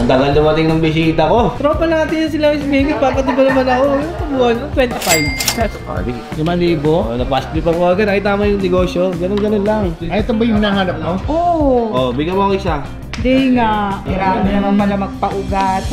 Ang tagal dumating ng bisita ko. Tropa natin yan sila, Miss Mingit. Papati pa naman ako. Tabuhan, 25. That's party. 5,000. Napasli pa ko agad. Ay, tama yung negosyo. Ganun lang. Ay, ito ba yung hinahanap mo? Oo. Bigyan mo ako isa. Di nga. Grabe naman pala magpaugat.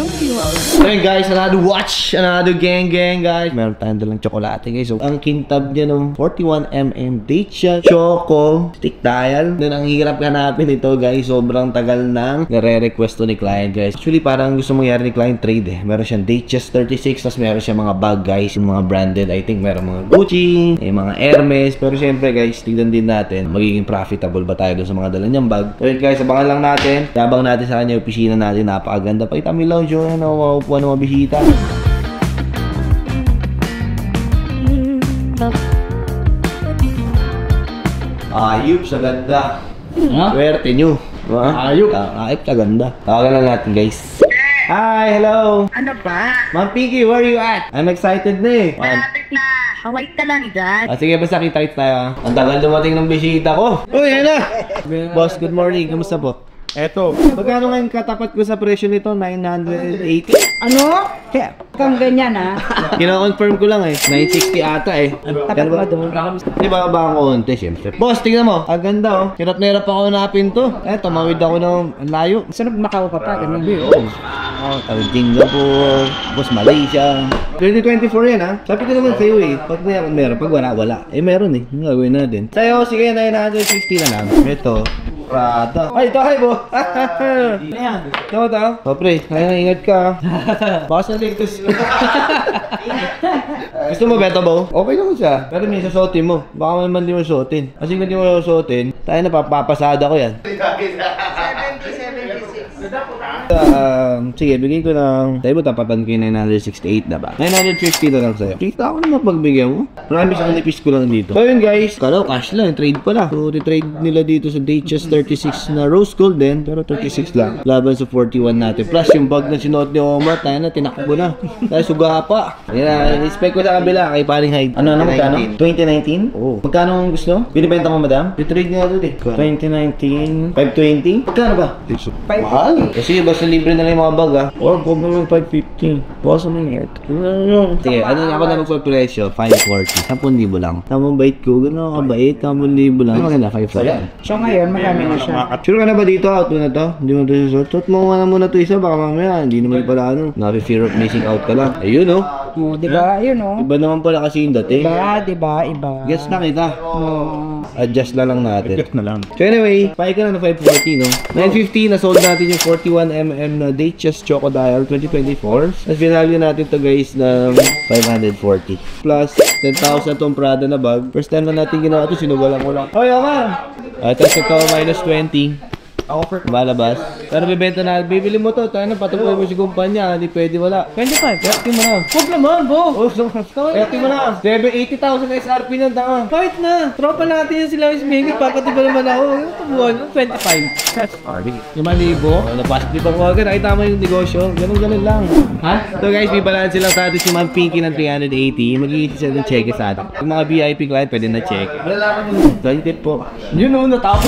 Ayun guys, another watch, another gang guys. Meron tayong dalang tsokolate guys. So, ang kintab niya ng 41mm date siya. Choco, stick dial. Then ang hirap hanapin ito guys. Sobrang tagal nang nare-request to ni client guys. Actually parang gusto mangyari ni client trade eh. Meron siyang Datejust 36. Tapos meron siyang mga bag guys. Yung mga branded. I think meron mga Gucci, mga Hermes. Pero syempre guys, tignan din natin. Magiging profitable ba tayo doon sa mga dala niyang bag. So guys, abangan lang natin. Tabang natin sa kanya yung opisina natin, napakaganda. Pakita mo yung lounge yun, maupuan ng mga bisita. Ayup sa ganda. Swerte nyo. Ayup. Ayup sa ganda. Tawagan lang natin guys. Hi, hello. Ano ba? Ma'am Pinky, where are you at? I'm excited na eh. Malapit na. Wait ka lang dyan. Sige, basta kita-kits tayo. Ang tagal dumating ng bisita ko. Uy, yan na. Boss, good morning. Kamusta po? Eto. Magkano ngayon katapat ko sa presyo nito? 980? Ano? Kang ganyan ha? Kino-confirm ko lang eh. 960 ata eh. Tapat ba doon? Di ba ba ang konti syempre? Boss, tingnan mo. Ang ganda oh. Hirap na hirap ako hanapin to. Tumawid ako ng layo. Saan Macau ka pa? Ganun ba? Tawid Singapore. Boss, Malaysia. 2024 yan ha. Sabi ko naman sa'yo eh. Pag meron, pag wala. Eh meron eh. Yung gagawin natin. Sa'yo, sige 950 na lang. Ito. Prada. Ay, ito ay bo. Ayan. Ito ito. O pre, ingat ka. Baka sa ligtas. Gusto mo beto bo? Okay naman siya. Pero may susuotin mo. Baka naman di mo suotin. Kasi kung di mo suotin, tayo na papapasada ko yan. 70, 76. Sige, bigay ko ng... Tayo mo tapatan ko yung 968 na ba? 950 na lang sa'yo. Kita ako naman pagbigyan mo. Marami sa kanipis ko lang dito. So yun guys, kalaw cash lang, trade pala. So trade nila dito sa Datejust 36 na rose gold din, pero 36 lang. Laban sa 41 natin. Plus yung bag na sinuot ni Omar, tayo na, tinakbo na. Tayo suga pa. Yan, expect ko sa kabila kay paring hide. Ano, magkano? 2019? Oo. Magkano ang gusto? Binibenta mo madam? Yung-trade nga doon eh. 2019, 520? Magkano ba? Mahal. Kasi basta libre na lang yung mga bag ha. Or kung naman 550. Basta mo yung head. Sige, ano na ako na magpapresyo? 540. 10,000 lang. Tamang bait ko. Gano'n kabait. 10,000 lang. Maganda, 540. So ngayon, magkano na siya? Sure ka na ba dito? Out mo na to? Hindi mo ito susot? Suot mo muna ito isa. Baka mamaya, hindi naman pala ano. Fear of missing out ka lang. Ayun oh. Oo, diba? Yun oh. Iba naman pala kasi yung dating. Diba? Iba. Guess na kita. Adjust na lang natin. Adjust na lang. So anyway, pahay ka na ng 540 no? 950 na sold natin yung 41mm na Datejust Choco Dial 2024. Tapos binalyo natin to guys ng 540. Plus 10,000 tong Prada na bag. First time na natin ginawa ito, sinugalan ko lang. Hoy, Omar! Tapos ito minus 20. Offer malabas. Pero bibenta na, bibili mo to, tayo na patuloy mo si kumpanya, hindi pwede wala. 25, kaya mo na. Huwag naman, bo! Kaya mo na. 80,000 SRP na tanga. Kahit na, tropa natin yan sila, Miss Mingit, papati pa naman ako. Tabuhan, 25. That's party. 5,000. Napasli pa ko agad, nakita mo yung negosyo. Ganun lang. Ha? So guys, may balance silang sa atin si Ma'am Pinky ng 380. Mag-iisip siya ng check sa atin. Yung mga VIP client, pwede na check. Malalaman mo. 20 po. Yun o, natapos.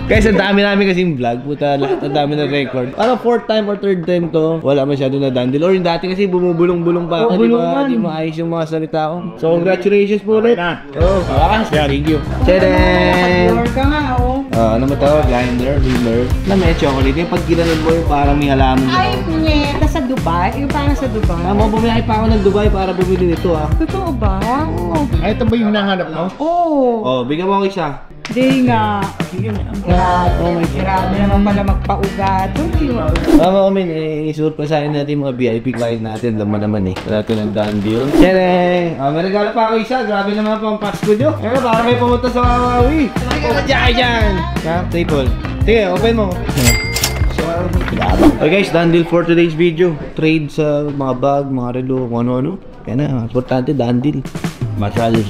Guys, ang dami namin kasing vlog. Puta, lahat ang dami ng record. Parang 4th time or 3rd time to, wala masyado na dandil. Or yung dati kasi bumubulong-bulong pa ako. Di maayos yung mga salita ko. So, congratulations po ulit. Thank you. Tadaan! Ka nga, oh. Ano mo to? Grinder, Wheeler. Na may chocolate. Yung pag ginanon mo yung parang may halaman. Ay, punyeta sa Dubai? Yung parang sa Dubai? Bumiyahe pa ako ng Dubai para bumili nito ah. Totoo ba? Oo. Ay, ito ba yung hinahanap mo? Oo. Bigyan mo ako isa. Di nga. Grabe naman pala magpaugat. Tama kami, isurpresahin natin yung mga VIP client natin. Laman naman eh. Wala ito ng done deal. Tiyere! May regalo pa ako isa. Grabe naman pa ang Pasko nyo. Pero para may pumunta sa Wawawi. Sige ka dyan! Triple. Sige, open mo. Okay guys, done deal for today's video. Trade sa mga bag, mga relo, kung ano-ano. Kaya na, importante, done deal. Masyado.